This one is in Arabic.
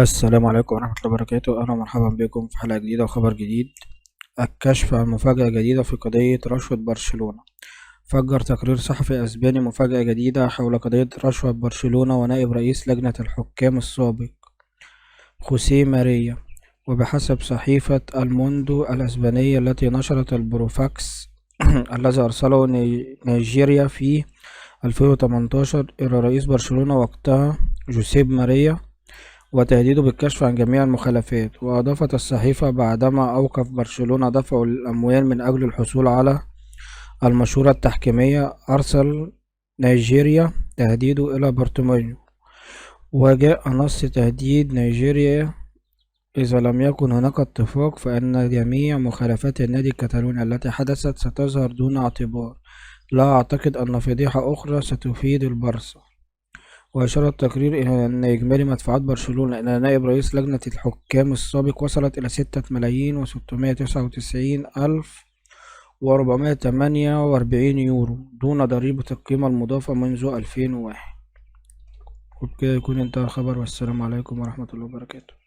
السلام عليكم ورحمة الله وبركاته. أهلا ومرحبا بكم في حلقة جديدة وخبر جديد. الكشف عن مفاجأة جديدة في قضية رشوة برشلونة. فجر تقرير صحفي أسباني مفاجأة جديدة حول قضية رشوة برشلونة ونائب رئيس لجنة الحكام السابق خوسيه ماريا. وبحسب صحيفة الموندو الأسبانية التي نشرت البروفاكس الذي أرسله نيجيريا في 2018 إلى رئيس برشلونة وقتها جوسيب ماريا وتهديده بالكشف عن جميع المخالفات. وأضافت الصحيفة بعدما أوقف برشلونة دفع الأموال من أجل الحصول على المشورة التحكيمية، أرسل نيجيريا تهديده إلى بورتوميو. وجاء نص تهديد نيجيريا: إذا لم يكن هناك اتفاق فإن جميع مخالفات النادي الكتالوني التي حدثت ستظهر دون اعتبار. لا أعتقد أن فضيحة أخرى ستفيد البارسا. وأشار التقرير إلى أن إجمالي مدفوعات برشلونة إلى نائب رئيس لجنة الحكام السابق وصلت إلى 6,699,448 يورو دون ضريبة القيمة المضافة منذ 2001. وبكده يكون انتهى الخبر، والسلام عليكم ورحمة الله وبركاته.